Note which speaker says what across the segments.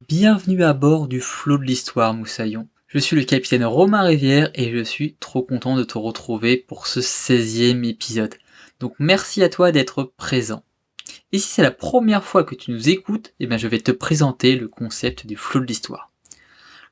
Speaker 1: Bienvenue à bord du flot de l'histoire, Moussaillon. Je suis le capitaine Romain Rivière et je suis trop content de te retrouver pour ce 16e épisode. Donc merci à toi d'être présent. Et si c'est la première fois que tu nous écoutes, je vais te présenter le concept du flot de l'histoire.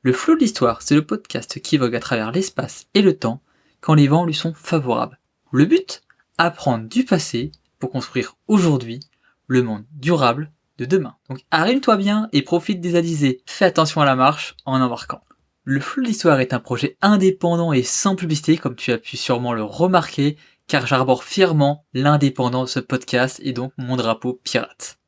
Speaker 1: Le flot de l'histoire, c'est le podcast qui vogue à travers l'espace et le temps quand les vents lui sont favorables. Le but ? Apprendre du passé pour construire aujourd'hui le monde durable de demain. Donc arrime-toi bien et profite des alizés. Fais attention à la marche en embarquant. Le flot de l'histoire est un projet indépendant et sans publicité, comme tu as pu sûrement le remarquer, car j'arbore fièrement l'indépendance de ce podcast et donc mon drapeau pirate.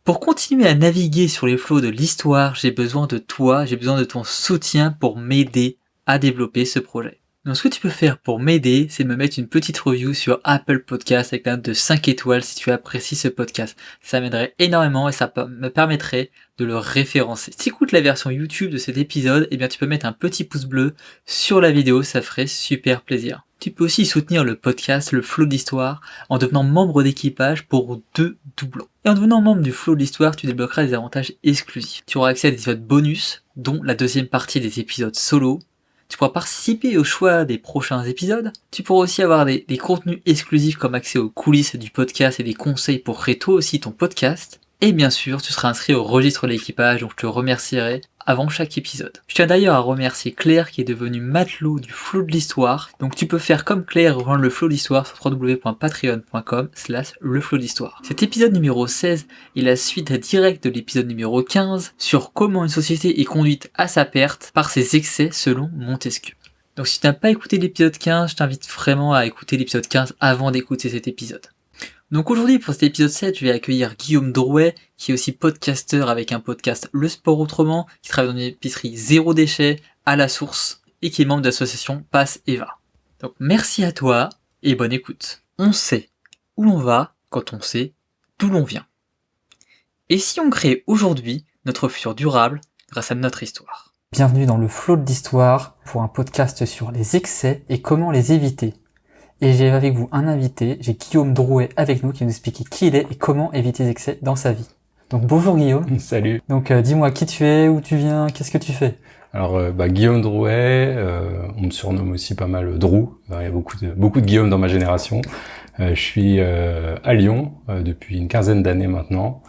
Speaker 1: Pour continuer à naviguer sur les flots de l'histoire, j'ai besoin de toi, j'ai besoin de ton soutien pour m'aider à développer ce projet. Donc ce que tu peux faire pour m'aider, c'est me mettre une petite review sur Apple Podcast avec la note de 5 étoiles si tu apprécies ce podcast. Ça m'aiderait énormément et ça me permettrait de le référencer. Si tu écoutes la version YouTube de cet épisode, tu peux mettre un petit pouce bleu sur la vidéo, ça ferait super plaisir. Tu peux aussi soutenir le podcast, le flot de l'histoire, en devenant membre d'équipage pour 2 doublons. Et en devenant membre du flot de l'histoire, tu débloqueras des avantages exclusifs. Tu auras accès à des épisodes bonus, dont la deuxième partie des épisodes solo. Tu pourras participer au choix des prochains épisodes. Tu pourras aussi avoir des contenus exclusifs comme accès aux coulisses du podcast et des conseils pour créer toi aussi ton podcast. Et bien sûr, tu seras inscrit au registre de l'équipage, donc je te remercierai avant chaque épisode. Je tiens d'ailleurs à remercier Claire qui est devenue matelot du flot de l'histoire. Donc tu peux faire comme Claire et rejoindre le flot de l'histoire sur www.patreon.com/leflot-d'histoire. Cet épisode numéro 16 est la suite directe de l'épisode numéro 15 sur comment une société est conduite à sa perte par ses excès selon Montesquieu. Donc si tu n'as pas écouté l'épisode 15, je t'invite vraiment à écouter l'épisode 15 avant d'écouter cet épisode. Donc aujourd'hui, pour cet épisode 7, je vais accueillir Guillaume Drouet, qui est aussi podcasteur avec un podcast Le Sport Autrement, qui travaille dans une épicerie zéro déchet à la source, et qui est membre de l'association Passe Eva. Donc merci à toi, et bonne écoute. On sait où l'on va quand on sait d'où l'on vient. Et si on crée aujourd'hui notre futur durable grâce à notre histoire ? Bienvenue dans le flot de l'histoire, pour un podcast sur les excès et comment les éviter. Et j'ai avec vous un invité, j'ai Guillaume Drouet avec nous qui va nous expliquer qui il est et comment éviter les excès dans sa vie. Donc bonjour Guillaume.
Speaker 2: Salut.
Speaker 1: Donc dis-moi qui tu es, où tu viens, qu'est-ce que tu fais ?
Speaker 2: Alors Guillaume Drouet, on me surnomme aussi pas mal Drou. Il y a beaucoup de Guillaume dans ma génération. Je suis à Lyon depuis une quinzaine d'années maintenant.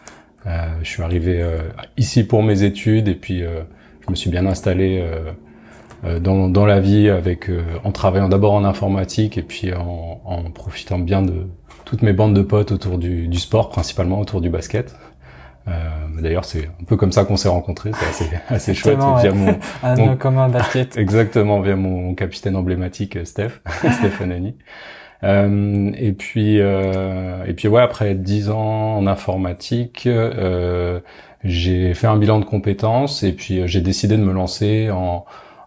Speaker 2: Je suis arrivé ici pour mes études et puis je me suis bien installé dans la vie en travaillant d'abord en informatique et puis en profitant bien de toutes mes bandes de potes autour du sport, principalement autour du basket. D'ailleurs, c'est un peu comme ça qu'on s'est rencontrés, c'est assez chouette.
Speaker 1: Via un commun basket.
Speaker 2: Exactement, via mon capitaine emblématique Stéphane Annie. Et puis ouais, après 10 ans en informatique, j'ai fait un bilan de compétences et puis j'ai décidé de me lancer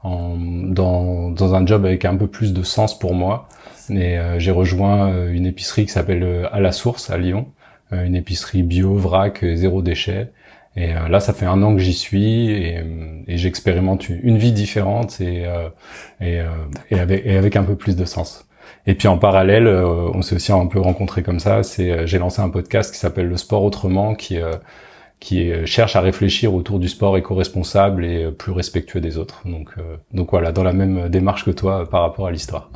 Speaker 2: dans un job avec un peu plus de sens pour moi. Et j'ai rejoint une épicerie qui s'appelle À la Source à Lyon, une épicerie bio, vrac, zéro déchet. Et là, ça fait 1 an que j'y suis et j'expérimente une vie différente et avec un peu plus de sens. Et puis en parallèle, on s'est aussi un peu rencontrés comme ça. J'ai lancé un podcast qui s'appelle Le Sport Autrement, qui cherche à réfléchir autour du sport éco-responsable et plus respectueux des autres. Donc voilà, dans la même démarche que toi par rapport à l'histoire.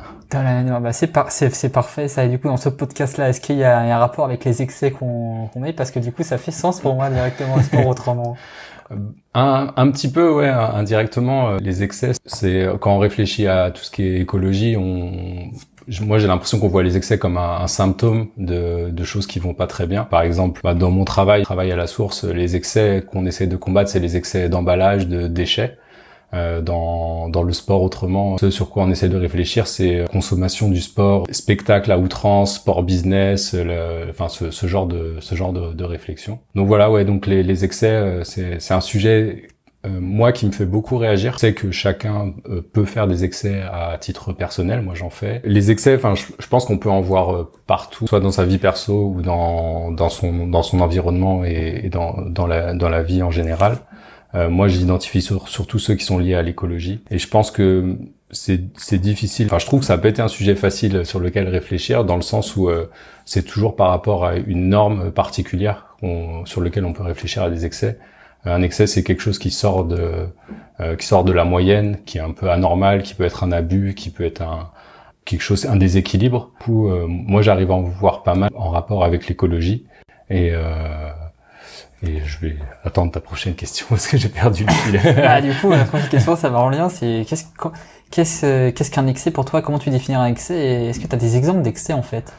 Speaker 1: C'est parfait ça. Et du coup, dans ce podcast-là, est-ce qu'il y a un rapport avec les excès qu'on met ? Parce que du coup, ça fait sens pour moi directement, Le Sport Autrement.
Speaker 2: Un petit peu, ouais, indirectement. Les excès, c'est quand on réfléchit à tout ce qui est écologie, moi j'ai l'impression qu'on voit les excès comme un symptôme de choses qui vont pas très bien. Par exemple, dans mon travail à la source, les excès qu'on essaie de combattre, c'est les excès d'emballage, de déchets. Dans le sport autrement, ce sur quoi on essaie de réfléchir, c'est consommation du sport, spectacle à outrance, sport business, ce genre de réflexion. Donc voilà, ouais, donc les excès, c'est un sujet moi qui me fait beaucoup réagir. Je sais que chacun peut faire des excès à titre personnel, moi j'en fais. Les excès, je pense qu'on peut en voir partout, soit dans sa vie perso ou dans son environnement et dans la vie en général. Moi j'identifie surtout ceux qui sont liés à l'écologie et je pense que c'est difficile. Je trouve que ça a pas été un sujet facile sur lequel réfléchir, dans le sens où c'est toujours par rapport à une norme particulière sur lequel on peut réfléchir à des excès. Un excès, c'est quelque chose qui sort de la moyenne, qui est un peu anormal, qui peut être un abus, qui peut être un déséquilibre. Du coup, moi, j'arrive à en voir pas mal en rapport avec l'écologie. Et je vais attendre ta prochaine question parce que j'ai perdu le fil.
Speaker 1: Du coup, la prochaine question, ça va en lien. C'est qu'est-ce qu'un excès pour toi? Comment tu définis un excès? Et est-ce que tu as des exemples d'excès en fait?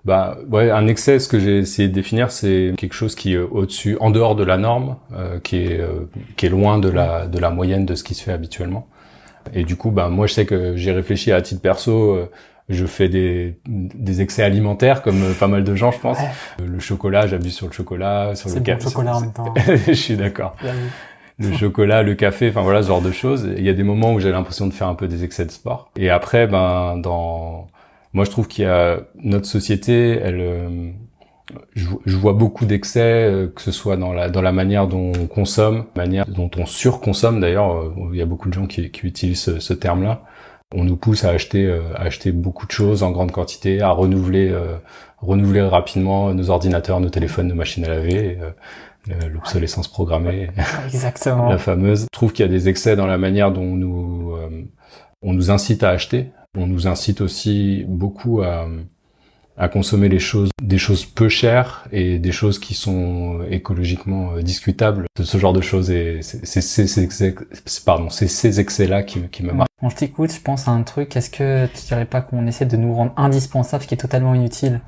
Speaker 2: Un excès, ce que j'ai essayé de définir, c'est quelque chose qui est au-dessus, en dehors de la norme, qui est loin de la moyenne de ce qui se fait habituellement. Et du coup, moi, je sais que j'ai réfléchi à titre perso. Je fais des excès alimentaires comme pas mal de gens, je pense. Ouais. Le chocolat, j'abuse sur le chocolat, sur le café.
Speaker 1: C'est bon, le chocolat en même temps.
Speaker 2: Je suis d'accord. Le chocolat, le café, enfin voilà, ce genre de choses. Il y a des moments où j'ai l'impression de faire un peu des excès de sport. Et après, moi, je trouve qu'il y a notre société, je vois beaucoup d'excès, que ce soit dans la manière dont on consomme, manière dont on surconsomme. D'ailleurs, il y a beaucoup de gens qui utilisent ce terme-là. On nous pousse à acheter beaucoup de choses en grande quantité, à renouveler rapidement nos ordinateurs, nos téléphones, nos machines à laver. L'obsolescence programmée.
Speaker 1: Exactement.
Speaker 2: La fameuse. Je trouve qu'il y a des excès dans la manière dont on nous incite à acheter. On nous incite aussi beaucoup à consommer des choses peu chères et des choses qui sont écologiquement discutables. Ce genre de choses, et c'est ces excès-là qui me marquent.
Speaker 1: Quand je t'écoute, je pense à un truc. Est-ce que tu dirais pas qu'on essaie de nous rendre indispensable, ce qui est totalement inutile?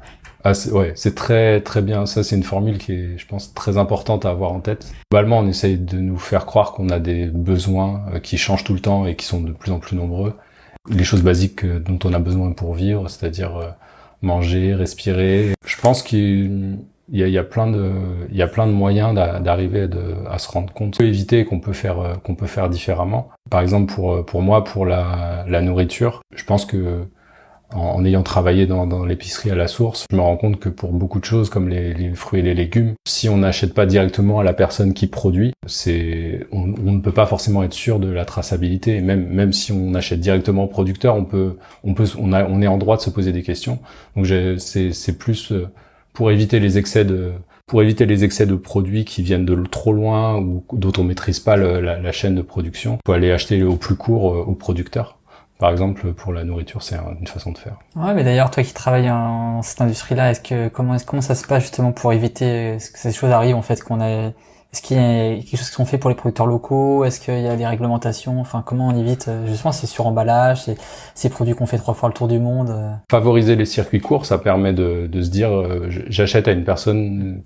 Speaker 2: C'est très très bien. Ça, c'est une formule qui est, je pense, très importante à avoir en tête. Globalement, on essaye de nous faire croire qu'on a des besoins qui changent tout le temps et qui sont de plus en plus nombreux. Les choses basiques dont on a besoin pour vivre, c'est-à-dire manger, respirer. Je pense qu'il y a plein de moyens d'arriver à se rendre compte, éviter qu'on peut faire différemment. Par exemple, pour moi, pour la nourriture, je pense que en ayant travaillé dans l'épicerie à la source, je me rends compte que pour beaucoup de choses comme les fruits et les légumes, si on n'achète pas directement à la personne qui produit, on ne peut pas forcément être sûr de la traçabilité. Et même si on achète directement au producteur, on est en droit de se poser des questions. Donc c'est plus pour éviter les excès de produits qui viennent de trop loin ou dont on maîtrise pas la chaîne de production. Il faut aller acheter au plus court au producteur. Par exemple, pour la nourriture, c'est une façon de faire.
Speaker 1: Ouais, mais d'ailleurs, toi qui travailles dans cette industrie-là, comment ça se passe justement pour éviter que ces choses arrivent en fait est-ce qu'il y a quelque chose qui sont fait pour les producteurs locaux? Est-ce qu'il y a des réglementations? Enfin, comment on évite justement ces suremballages, ces produits qu'on fait 3 fois le tour du monde?
Speaker 2: Favoriser les circuits courts, ça permet de se dire, j'achète à une personne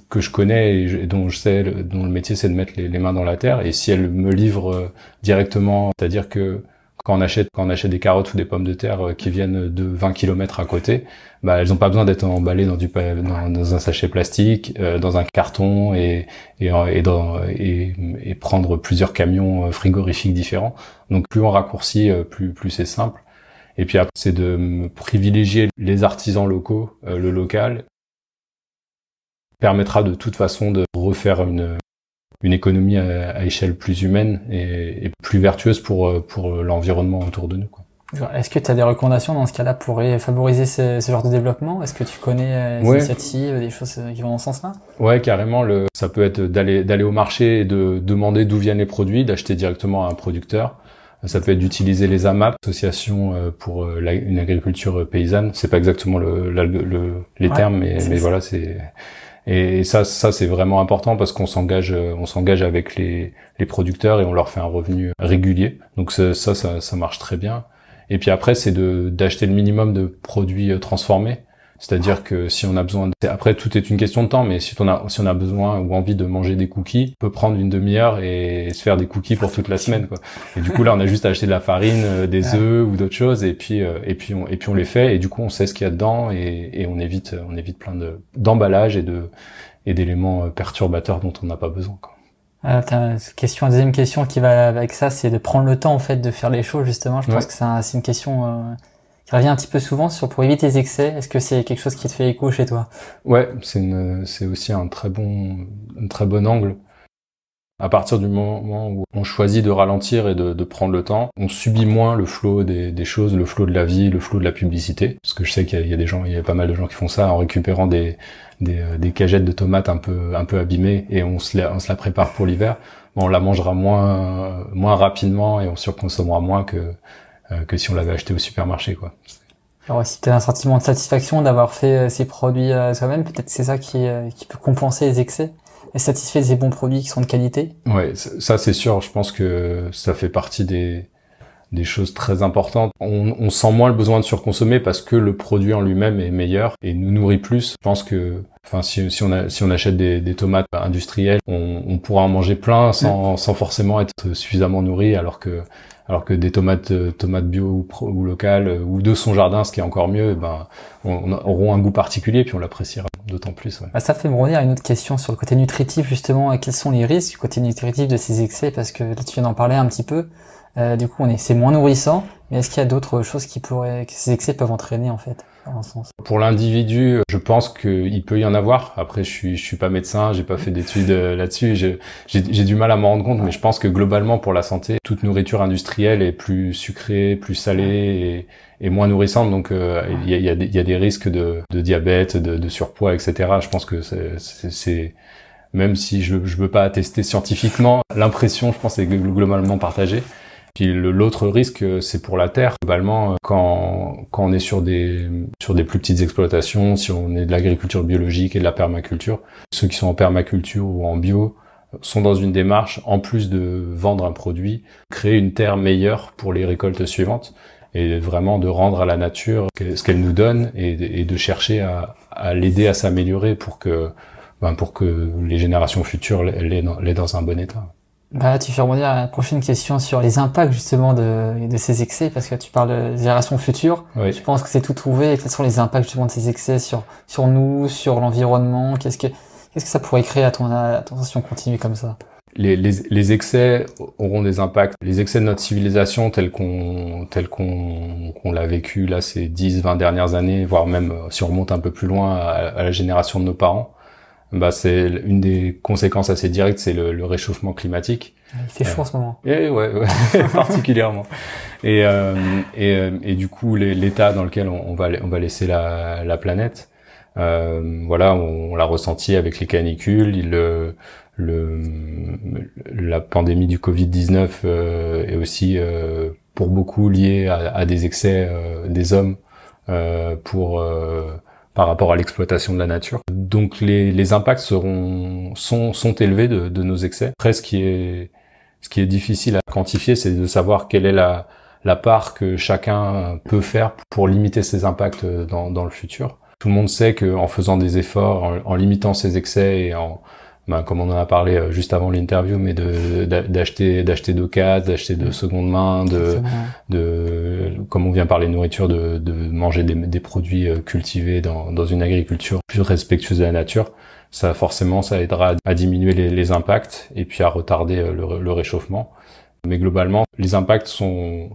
Speaker 2: que je connais et dont le métier c'est de mettre les mains dans la terre. Et si elle me livre directement, c'est-à-dire que quand on achète des carottes ou des pommes de terre qui viennent de 20 km à côté, elles ont pas besoin d'être emballées dans un sachet plastique, dans un carton et prendre plusieurs camions frigorifiques différents. Donc plus on raccourcit, plus c'est simple. Et puis après, c'est de privilégier les artisans locaux, le local permettra de toute façon de refaire une économie à échelle plus humaine et plus vertueuse pour l'environnement autour de nous, quoi.
Speaker 1: Est-ce que tu as des recommandations dans ce cas-là pour favoriser ce genre de développement? Est-ce que tu connais des initiatives, des choses qui vont dans ce sens-là?
Speaker 2: Ouais, carrément. Ça peut être d'aller au marché et de demander d'où viennent les produits, d'acheter directement à un producteur. Ça peut être d'utiliser les AMAP, associations pour une agriculture paysanne. C'est pas exactement les termes, mais voilà, c'est. Et ça c'est vraiment important parce qu'on s'engage avec les producteurs et on leur fait un revenu régulier. Donc ça marche très bien. Et puis après c'est d'acheter le minimum de produits transformés. C'est-à-dire que si on a besoin après tout est une question de temps, mais si on a besoin ou envie de manger des cookies, on peut prendre une demi-heure et se faire des cookies pour toute la semaine, quoi. Et du coup là on a juste à acheter de la farine, des œufs ou d'autres choses et puis on les fait et du coup on sait ce qu'il y a dedans et on évite plein d'emballages et d'éléments perturbateurs dont on n'a pas besoin, quoi.
Speaker 1: La deuxième question qui va avec ça, c'est de prendre le temps en fait de faire les choses justement. Je pense que c'est une question qui revient un petit peu souvent pour éviter les excès. Est-ce que c'est quelque chose qui te fait écho chez toi?
Speaker 2: Ouais, c'est aussi un très bon angle. À partir du moment où on choisit de ralentir et de prendre le temps, on subit moins le flot des choses, le flot de la vie, le flot de la publicité. Parce que je sais qu'il y a des gens, il y a pas mal de gens qui font ça en récupérant des cagettes de tomates un peu abîmées et on se la prépare pour l'hiver. Bon, on la mangera moins rapidement et on surconsommera moins que si on l'avait acheté au supermarché, quoi.
Speaker 3: Alors si t'as un sentiment de satisfaction d'avoir fait ces produits soi-même, peut-être c'est ça qui peut compenser les excès. Est satisfait de ces bons produits qui sont de qualité.
Speaker 2: Ouais, ça c'est sûr. Je pense que ça fait partie des choses très importantes. On sent moins le besoin de surconsommer parce que le produit en lui-même est meilleur et nous nourrit plus. Je pense que, enfin, si on achète des tomates industrielles, on pourra en manger plein sans forcément être suffisamment nourri, alors que des tomates bio ou locales ou de son jardin, ce qui est encore mieux, auront un goût particulier puis on l'appréciera d'autant plus. Ouais.
Speaker 3: Ça fait me revenir à une autre question sur le côté nutritif justement. Quels sont les risques du côté nutritif de ces excès? Parce que là tu viens d'en parler un petit peu. Du coup, c'est moins nourrissant. Mais est-ce qu'il y a d'autres choses que ces excès peuvent entraîner en fait, dans un sens?
Speaker 2: Pour l'individu, je pense qu'il peut y en avoir. Après, je suis pas médecin, j'ai pas fait d'études là-dessus. J'ai du mal à m'en rendre compte, mais je pense que globalement, pour la santé, toute nourriture industrielle est plus sucrée, plus salée et moins nourrissante. Donc, il y a des risques de diabète, de surpoids, etc. Je pense que c'est même si je veux pas attester scientifiquement, l'impression, je pense, est globalement partagée. Puis l'autre risque, c'est pour la terre. Globalement, quand on est sur des plus petites exploitations, si on est de l'agriculture biologique et de la permaculture, ceux qui sont en permaculture ou en bio sont dans une démarche, en plus de vendre un produit, créer une terre meilleure pour les récoltes suivantes et vraiment de rendre à la nature ce qu'elle nous donne et de chercher à l'aider à s'améliorer pour que les générations futures l'aient dans un bon état.
Speaker 3: Tu fais rebondir à la prochaine question sur les impacts justement de ces excès, parce que tu parles de générations futures.
Speaker 2: Oui.
Speaker 3: Je pense que c'est tout trouvé. Quels sont les impacts justement de ces excès sur nous, sur l'environnement? Qu'est-ce que ça pourrait créer à ton sens si on continue comme ça?
Speaker 2: Les excès auront des impacts. Les excès de notre civilisation tels qu'on l'a vécu là ces 10-20 dernières années, voire même si on remonte un peu plus loin à la génération de nos parents, c'est une des conséquences assez directes, c'est le réchauffement climatique.
Speaker 3: Il fait chaud en ce moment.
Speaker 2: Et ouais, particulièrement. Et du coup, l'état dans lequel on va laisser la planète, on l'a ressenti avec les canicules, la pandémie du Covid-19 est aussi pour beaucoup liée à des excès des hommes par rapport à l'exploitation de la nature. Donc les impacts sont élevés de nos excès. Après, ce qui est difficile à quantifier, c'est de savoir quelle est la part que chacun peut faire pour limiter ses impacts dans le futur. Tout le monde sait qu'en faisant des efforts, en limitant ses excès et comme on en a parlé juste avant l'interview, mais d'acheter d'occasion, d'acheter de seconde main, comme on vient parler de nourriture, de manger des produits cultivés dans une agriculture plus respectueuse de la nature, ça aidera à diminuer les impacts et puis à retarder le réchauffement. Mais globalement, les impacts sont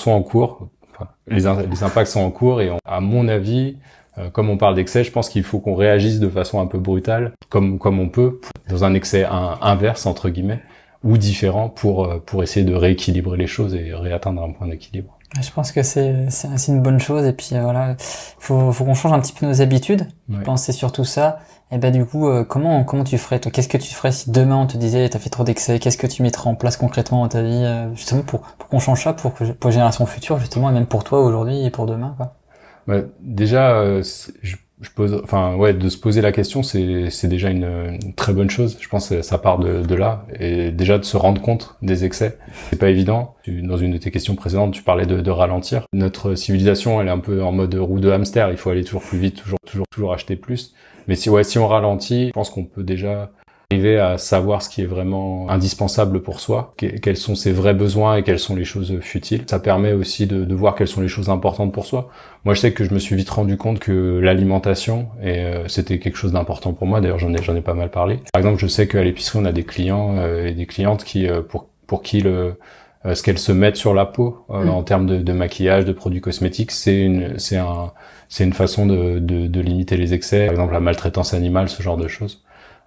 Speaker 2: en cours. Enfin, les impacts sont en cours et à mon avis, comme on parle d'excès, je pense qu'il faut qu'on réagisse de façon un peu brutale, comme on peut, dans un excès inverse entre guillemets, ou différent pour essayer de rééquilibrer les choses et réatteindre un point d'équilibre.
Speaker 3: Je pense que c'est une bonne chose et puis voilà, faut qu'on change un petit peu nos habitudes. Ouais. Je pense que c'est surtout ça. Et du coup, comment tu ferais toi? Qu'est-ce que tu ferais si demain on te disait t'as fait trop d'excès? Qu'est-ce que tu mettrais en place concrètement dans ta vie justement pour qu'on change ça pour les générations futures justement et même pour toi aujourd'hui et pour demain quoi?
Speaker 2: Déjà, de se poser la question, c'est déjà une très bonne chose. Je pense que ça part de là. Et déjà de se rendre compte des excès. C'est pas évident. Dans une de tes questions précédentes, tu parlais de ralentir. Notre civilisation, elle est un peu en mode roue de hamster. Il faut aller toujours plus vite, toujours acheter plus. Mais si on ralentit, je pense qu'on peut déjà arriver à savoir ce qui est vraiment indispensable pour soi, quels sont ses vrais besoins et quelles sont les choses futiles. Ça permet aussi de voir quelles sont les choses importantes pour soi. Moi, je sais que je me suis vite rendu compte que l'alimentation, c'était quelque chose d'important pour moi. D'ailleurs, j'en ai pas mal parlé. Par exemple, je sais qu'à l'épicerie, on a des clients et des clientes qui, pour qui ce qu'elles se mettent sur la peau en termes de maquillage, de produits cosmétiques, c'est une façon de limiter les excès. Par exemple, la maltraitance animale, ce genre de choses.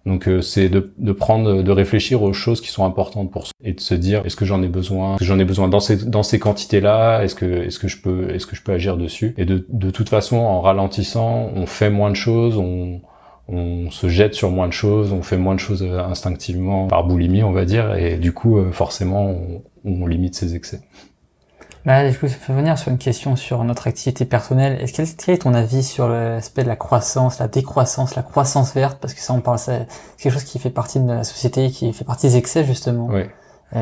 Speaker 2: Donc c'est de réfléchir aux choses qui sont importantes pour soi et de se dire est-ce que j'en ai besoin, dans ces quantités-là, est-ce que je peux agir dessus. Et de toute façon, en ralentissant, on fait moins de choses, on se jette sur moins de choses, on fait moins de choses instinctivement par boulimie, on va dire, et du coup forcément on limite ses excès.
Speaker 3: Bah, du coup, ça fait venir sur une question sur notre activité personnelle. Quel est ton avis sur l'aspect de la croissance, la décroissance, la croissance verte? Parce que ça, c'est quelque chose qui fait partie de la société, qui fait partie des excès, justement.
Speaker 2: Oui.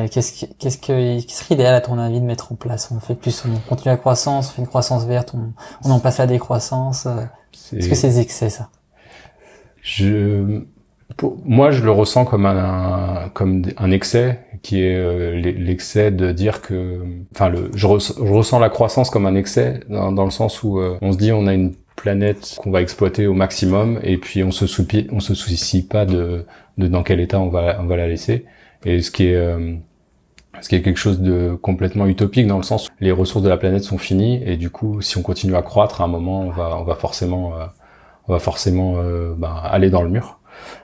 Speaker 3: Qu'est-ce qui serait idéal, à ton avis, de mettre en place? On continue la croissance, on fait une croissance verte, on en passe à la décroissance. Est-ce que c'est des excès, ça?
Speaker 2: Moi, je le ressens comme un excès, qui est l'excès de dire que, enfin, je ressens la croissance comme un excès dans le sens où on se dit on a une planète qu'on va exploiter au maximum et puis on se soucie pas de dans quel état on va la laisser. Et ce qui est quelque chose de complètement utopique dans le sens où les ressources de la planète sont finies et du coup, si on continue à croître, à un moment, on va forcément aller dans le mur.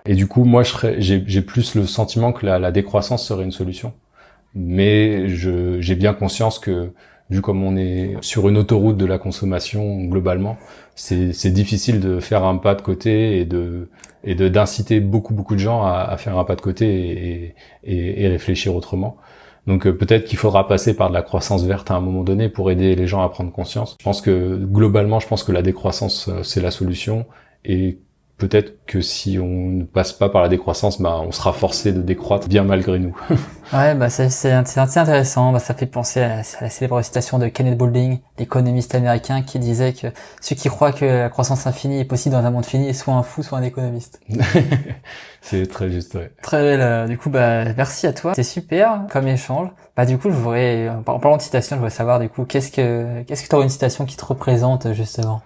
Speaker 2: Et du coup, moi, j'ai plus le sentiment que la décroissance serait une solution. Mais j'ai bien conscience que, vu comme on est sur une autoroute de la consommation globalement, c'est difficile de faire un pas de côté et d'inciter beaucoup de gens à faire un pas de côté et réfléchir autrement. Donc peut-être qu'il faudra passer par de la croissance verte à un moment donné pour aider les gens à prendre conscience. Je pense que la décroissance c'est la solution et peut-être que si on ne passe pas par la décroissance, on sera forcé de décroître bien malgré nous.
Speaker 3: Ouais, c'est intéressant. Ça fait penser à la célèbre citation de Kenneth Boulding, l'économiste américain, qui disait que ceux qui croient que la croissance infinie est possible dans un monde fini est soit un fou, soit un économiste.
Speaker 2: C'est très juste, ouais.
Speaker 3: Très belle. Du coup, merci à toi. C'est super comme échange. Du coup, en parlant de citation, je voudrais savoir, du coup, qu'est-ce que t'aurais une citation qui te représente, justement?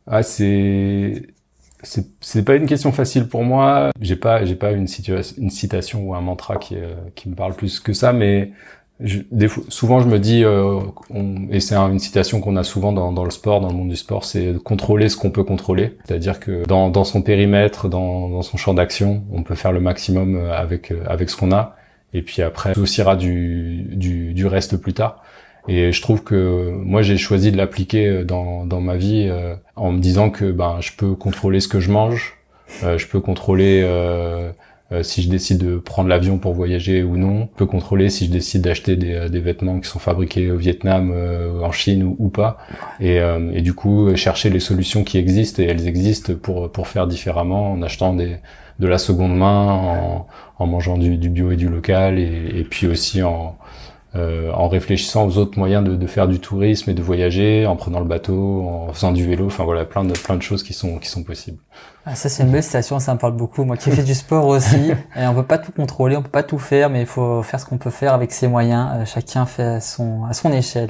Speaker 2: Ah, c'est pas une question facile pour moi. J'ai pas une citation ou un mantra qui me parle plus que ça, mais souvent je me dis et c'est une citation qu'on a souvent dans le sport, dans le monde du sport, c'est de contrôler ce qu'on peut contrôler. C'est-à-dire que dans son périmètre, dans son champ d'action, on peut faire le maximum avec ce qu'on a, et puis après on s'associera du reste plus tard. Et je trouve que moi j'ai choisi de l'appliquer dans ma vie en me disant que je peux contrôler ce que je mange, je peux contrôler si je décide de prendre l'avion pour voyager ou non, je peux contrôler si je décide d'acheter des vêtements qui sont fabriqués au Vietnam, en Chine ou pas, et du coup chercher les solutions qui existent, et elles existent pour faire différemment, en achetant de la seconde main, en mangeant du bio et du local, et puis aussi en réfléchissant aux autres moyens de faire du tourisme et de voyager, en prenant le bateau, en faisant du vélo, enfin voilà, plein de choses qui sont possibles.
Speaker 3: Ah, ça c'est une belle citation, ça me parle beaucoup. Moi qui fais du sport aussi, et on peut pas tout contrôler, on peut pas tout faire, mais il faut faire ce qu'on peut faire avec ses moyens. Chacun fait à son échelle.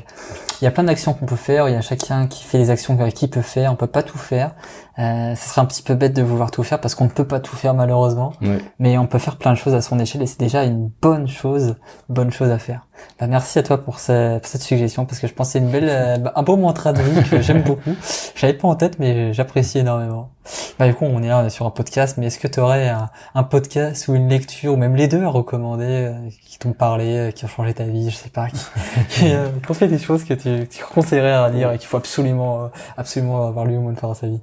Speaker 3: Il y a plein d'actions qu'on peut faire, il y a chacun qui fait les actions qu'il peut faire, on peut pas tout faire. Ça serait un petit peu bête de vouloir tout faire parce qu'on ne peut pas tout faire malheureusement.
Speaker 2: Ouais.
Speaker 3: Mais on peut faire plein de choses à son échelle et c'est déjà une bonne chose à faire. Merci à toi pour cette suggestion parce que je pense que c'est une belle, un beau mantra de vie que j'aime beaucoup. Je l'avais pas en tête mais j'apprécie énormément. Du coup, on est là sur un podcast, mais est-ce que tu aurais un podcast ou une lecture ou même les deux à recommander qui t'ont parlé, qui ont changé ta vie, je sais pas, qui ont fait des choses que tu conseillerais à lire et qu'il faut absolument avoir lu au moins une fois dans sa vie?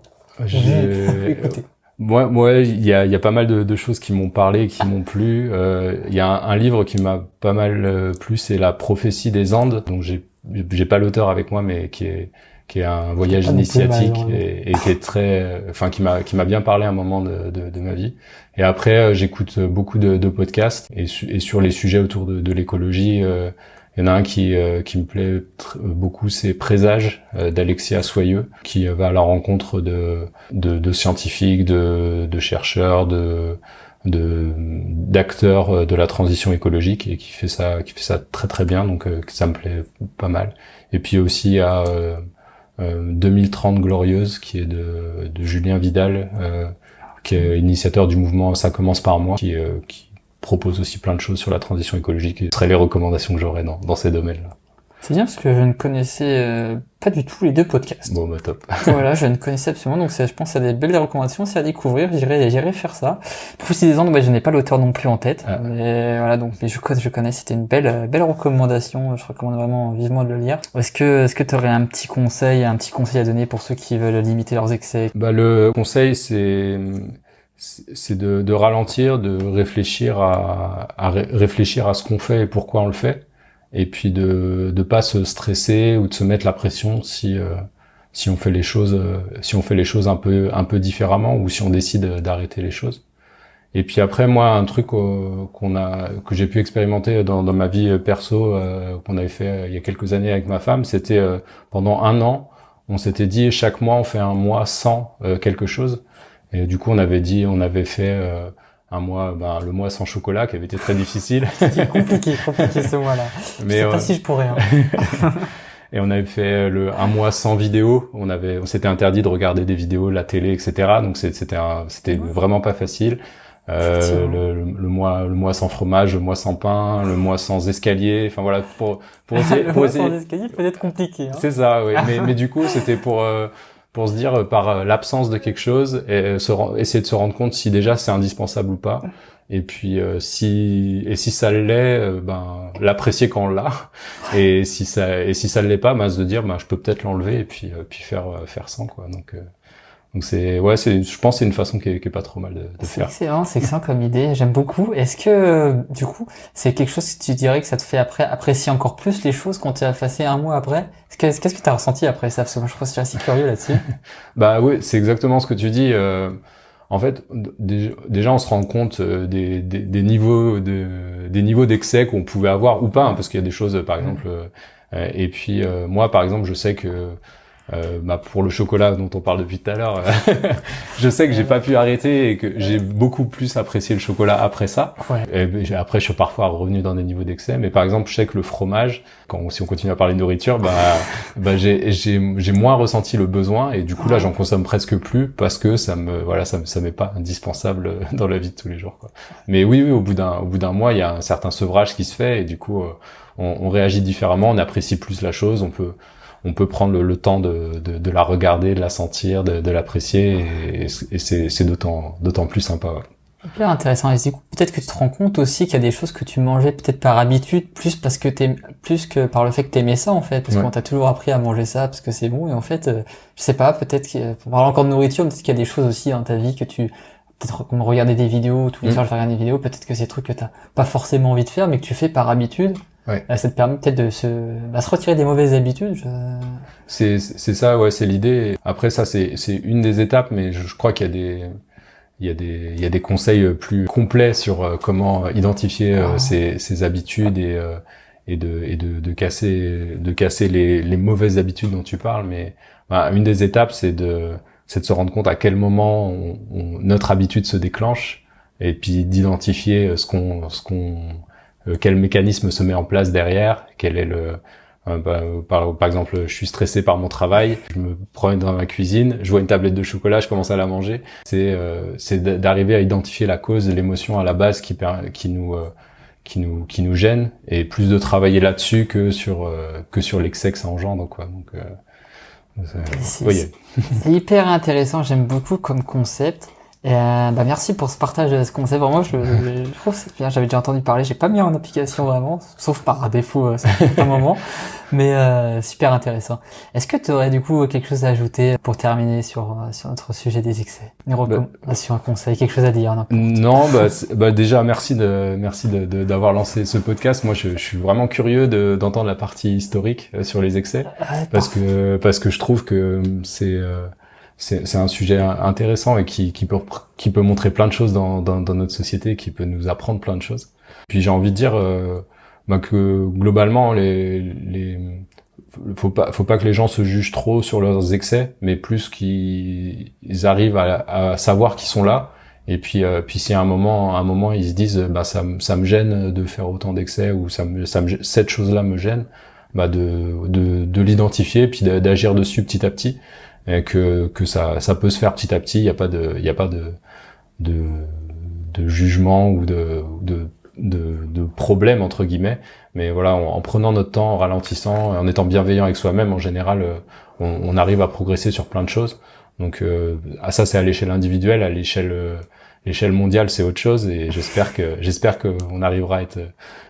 Speaker 2: Moi, il y a pas mal de choses qui m'ont parlé, qui m'ont plu. Il y a un livre qui m'a pas mal plu, c'est La prophétie des Andes. Donc j'ai pas l'auteur avec moi, mais qui est un voyage initiatique et qui est qui m'a bien parlé à un moment de ma vie. Et après, j'écoute beaucoup de podcasts et sur les sujets autour de l'écologie. Il y en a un qui me plaît beaucoup, c'est Présage d'Alexia Soyeux, qui va à la rencontre de scientifiques, de chercheurs, d'acteurs de la transition écologique et qui fait ça très très bien, donc ça me plaît pas mal. Et puis aussi à 2030 Glorieuse, qui est de Julien Vidal, qui est initiateur du mouvement Ça commence par moi, qui propose aussi plein de choses sur la transition écologique, et ce seraient les recommandations que j'aurais dans ces domaines-là.
Speaker 3: C'est bien parce que je ne connaissais pas du tout les deux podcasts.
Speaker 2: Bon, bah top.
Speaker 3: Voilà, je ne connaissais absolument, donc je pense que c'est des belles recommandations, c'est à découvrir, j'irai faire ça. Précisément, je n'ai pas l'auteur non plus en tête, mais voilà, donc mais je connais, c'était une belle recommandation, je recommande vraiment vivement de le lire. Est-ce que tu aurais un petit conseil à donner pour ceux qui veulent limiter leurs excès?
Speaker 2: Bah le conseil c'est de ralentir, de réfléchir réfléchir à ce qu'on fait et pourquoi on le fait. Et puis de pas se stresser ou de se mettre la pression si on fait les choses un peu différemment ou si on décide d'arrêter les choses. Et puis après moi un truc que j'ai pu expérimenter dans ma vie perso qu'on avait fait il y a quelques années avec ma femme, c'était pendant 1 an, on s'était dit chaque mois on fait un mois sans quelque chose. Et du coup on avait fait un mois, le mois sans chocolat qui avait été très difficile.
Speaker 3: C'était compliqué ce mois-là. Mais je sais pas si je pourrais. Hein.
Speaker 2: Et on avait fait un mois sans vidéo. On s'était interdit de regarder des vidéos, la télé, etc. Donc c'était vraiment pas facile. Le mois sans fromage, le mois sans pain, le mois sans escalier. Enfin voilà, pour essayer.
Speaker 3: Le mois sans escalier peut être compliqué. Hein.
Speaker 2: C'est ça, oui. mais du coup c'était pour se dire par l'absence de quelque chose et essayer de se rendre compte si déjà c'est indispensable ou pas. Et puis si ça l'est, l'apprécier quand on l'a. Et si ça l'est pas, se dire je peux peut-être l'enlever et puis faire sans quoi. Donc je pense que c'est une façon qui est pas trop mal de faire.
Speaker 3: C'est excellent comme idée, j'aime beaucoup. Est-ce que du coup, c'est quelque chose que tu dirais que ça te fait apprécier encore plus les choses quand tu as passé 1 mois après? Qu'est-ce que tu as ressenti après ça? Parce que moi je trouve que je suis assez curieux là-dessus.
Speaker 2: Oui, c'est exactement ce que tu dis. En fait, déjà on se rend compte des niveaux d'excès qu'on pouvait avoir ou pas, hein, parce qu'il y a des choses par exemple. Et puis moi par exemple, je sais que pour le chocolat dont on parle depuis tout à l'heure, je sais que j'ai pas pu arrêter et que j'ai beaucoup plus apprécié le chocolat après ça.
Speaker 3: Ouais.
Speaker 2: Et après, je suis parfois revenu dans des niveaux d'excès, mais par exemple, je sais que le fromage, si on continue à parler de nourriture, j'ai moins ressenti le besoin et du coup là, j'en consomme presque plus parce que ça m'est pas indispensable dans la vie de tous les jours, quoi. Mais oui, au bout d'un mois, il y a un certain sevrage qui se fait et du coup, on réagit différemment, on apprécie plus la chose, on peut prendre le temps de la regarder, de la sentir, de l'apprécier et c'est d'autant plus sympa. Ouais.
Speaker 3: Hyper intéressant. Et du coup, peut-être que tu te rends compte aussi qu'il y a des choses que tu mangeais peut-être par habitude, plus que par le fait que t'aimais ça en fait, parce qu'on t'a toujours appris à manger ça parce que c'est bon. Et en fait, je sais pas, peut-être pour parler encore de nourriture, peut-être qu'il y a des choses aussi dans ta vie que peut-être comme regarder des vidéos tous les soirs, je vais regarder des vidéos, peut-être que c'est des trucs que t'as pas forcément envie de faire, mais que tu fais par habitude.
Speaker 2: Ouais.
Speaker 3: Ça te permet peut-être de se retirer des mauvaises habitudes.
Speaker 2: C'est ça, ouais, c'est l'idée. Après ça, c'est une des étapes, mais je crois qu'il y a des conseils plus complets sur comment identifier ces habitudes et de casser les mauvaises habitudes dont tu parles. Mais une des étapes, c'est de se rendre compte à quel moment notre habitude se déclenche et puis d'identifier quel mécanisme se met en place derrière, quel est par exemple, je suis stressé par mon travail, je me promène dans ma cuisine, je vois une tablette de chocolat, je commence à la manger. C'est d'arriver à identifier la cause de l'émotion à la base qui nous gêne et plus de travailler là-dessus que sur l'excès que ça engendre, quoi. Donc
Speaker 3: c'est hyper intéressant, j'aime beaucoup comme concept. Et merci pour ce partage de ce concept. Vraiment, je trouve que c'est bien. J'avais déjà entendu parler, j'ai pas mis en application vraiment, sauf par défaut à certains moments. Mais super intéressant. Est-ce que tu aurais du coup quelque chose à ajouter pour terminer sur notre sujet des excès? Une recommandation, un conseil, quelque chose à dire?
Speaker 2: Non, déjà merci d'avoir lancé ce podcast. Moi, je suis vraiment curieux d'entendre la partie historique sur les excès, parce que je trouve que c'est un sujet intéressant et qui peut montrer plein de choses dans notre société, qui peut nous apprendre plein de choses. Puis j'ai envie de dire que globalement faut pas que les gens se jugent trop sur leurs excès, mais plus qu'ils arrivent à savoir qu'ils sont là. Et puis si à un moment ils se disent ça me gêne de faire autant d'excès ou cette chose-là me gêne, de l'identifier puis d'agir dessus petit à petit. Et que ça peut se faire petit à petit, il y a pas de jugement ou de problème entre guillemets, mais voilà, en prenant notre temps, en ralentissant, en étant bienveillant avec soi-même, en général, on arrive à progresser sur plein de choses. Donc ça c'est à l'échelle individuelle, à l'échelle mondiale c'est autre chose, et j'espère que on arrivera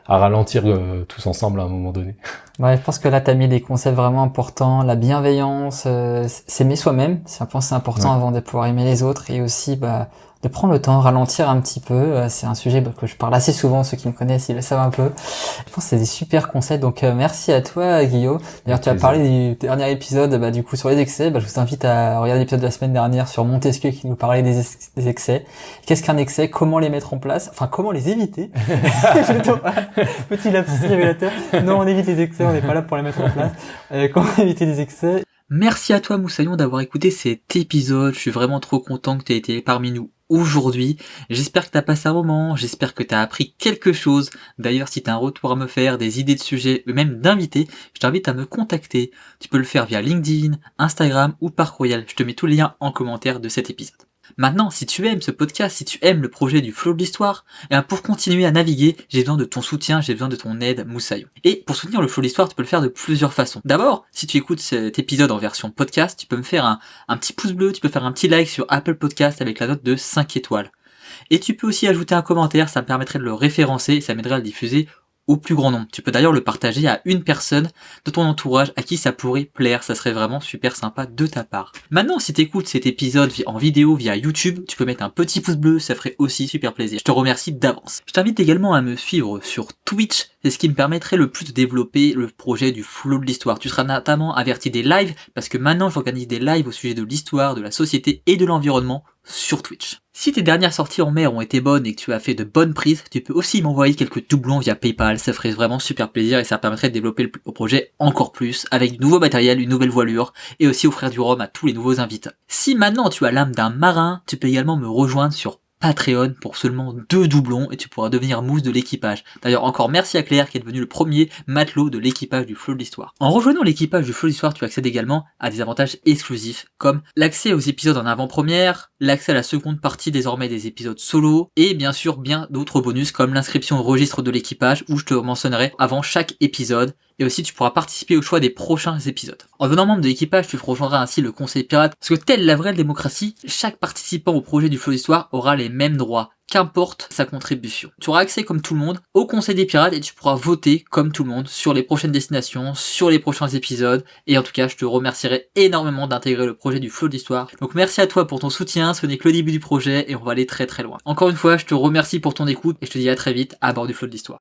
Speaker 2: à ralentir tous ensemble à un moment donné.
Speaker 3: Ouais, je pense que là t'as mis des concepts vraiment importants, la bienveillance, s'aimer soi-même, c'est important avant de pouvoir aimer les autres, et aussi de prendre le temps, ralentir un petit peu. C'est un sujet que je parle assez souvent, ceux qui me connaissent, ils le savent un peu. Je pense que c'est des super conseils, donc merci à toi Guillaume. D'ailleurs, tu as parlé du dernier épisode, du coup sur les excès. Je vous invite à regarder l'épisode de la semaine dernière sur Montesquieu qui nous parlait des excès. Qu'est-ce qu'un excès? Comment les mettre en place? Enfin, comment les éviter? Petit lapsus révélateur. Non, on évite les excès, on n'est pas là pour les mettre en place. Comment éviter les excès?
Speaker 1: Merci à toi Moussaillon d'avoir écouté cet épisode, je suis vraiment trop content que tu aies été parmi nous aujourd'hui. J'espère que t'as passé un moment, j'espère que t'as appris quelque chose. D'ailleurs, si t'as un retour à me faire, des idées de sujets, ou même d'invités, je t'invite à me contacter. Tu peux le faire via LinkedIn, Instagram ou par courriel. Je te mets tous les liens en commentaire de cet épisode. Maintenant, si tu aimes ce podcast, si tu aimes le projet du Flow de l'Histoire, pour continuer à naviguer, j'ai besoin de ton soutien, j'ai besoin de ton aide, Moussaillon. Et pour soutenir le Flow de l'Histoire, tu peux le faire de plusieurs façons. D'abord, si tu écoutes cet épisode en version podcast, tu peux me faire un petit pouce bleu, tu peux faire un petit like sur Apple Podcast avec la note de 5 étoiles. Et tu peux aussi ajouter un commentaire, ça me permettrait de le référencer et ça m'aiderait à le diffuser au plus grand nombre. Tu peux d'ailleurs le partager à une personne de ton entourage à qui ça pourrait plaire, ça serait vraiment super sympa de ta part. Maintenant, si tu écoutes cet épisode en vidéo via YouTube, tu peux mettre un petit pouce bleu, ça ferait aussi super plaisir. Je te remercie d'avance. Je t'invite également à me suivre sur Twitch, c'est ce qui me permettrait le plus de développer le projet du Flow de l'Histoire. Tu seras notamment averti des lives, parce que maintenant j'organise des lives au sujet de l'histoire, de la société et de l'environnement sur Twitch. Si tes dernières sorties en mer ont été bonnes et que tu as fait de bonnes prises, tu peux aussi m'envoyer quelques doublons via PayPal, ça ferait vraiment super plaisir et ça permettrait de développer le projet encore plus, avec du nouveau matériel, une nouvelle voilure, et aussi offrir du rhum à tous les nouveaux invités. Si maintenant tu as l'âme d'un marin, tu peux également me rejoindre sur Patreon pour seulement 2 doublons et tu pourras devenir mousse de l'équipage. D'ailleurs encore merci à Claire qui est devenu le premier matelot de l'équipage du Flow de l'Histoire. En rejoignant l'équipage du Flow de l'Histoire, tu accèdes également à des avantages exclusifs comme l'accès aux épisodes en avant-première, l'accès à la seconde partie désormais des épisodes solo et bien sûr bien d'autres bonus comme l'inscription au registre de l'équipage où je te mentionnerai avant chaque épisode. Et aussi tu pourras participer au choix des prochains épisodes. En devenant membre de l'équipage, tu rejoindras ainsi le conseil pirate, parce que telle la vraie démocratie, chaque participant au projet du Flow d'Histoire aura les mêmes droits, qu'importe sa contribution. Tu auras accès comme tout le monde au conseil des pirates et tu pourras voter comme tout le monde sur les prochaines destinations, sur les prochains épisodes, et en tout cas je te remercierai énormément d'intégrer le projet du Flow d'Histoire. Donc merci à toi pour ton soutien, ce n'est que le début du projet et on va aller très très loin. Encore une fois, je te remercie pour ton écoute et je te dis à très vite à bord du Flow de l'Histoire.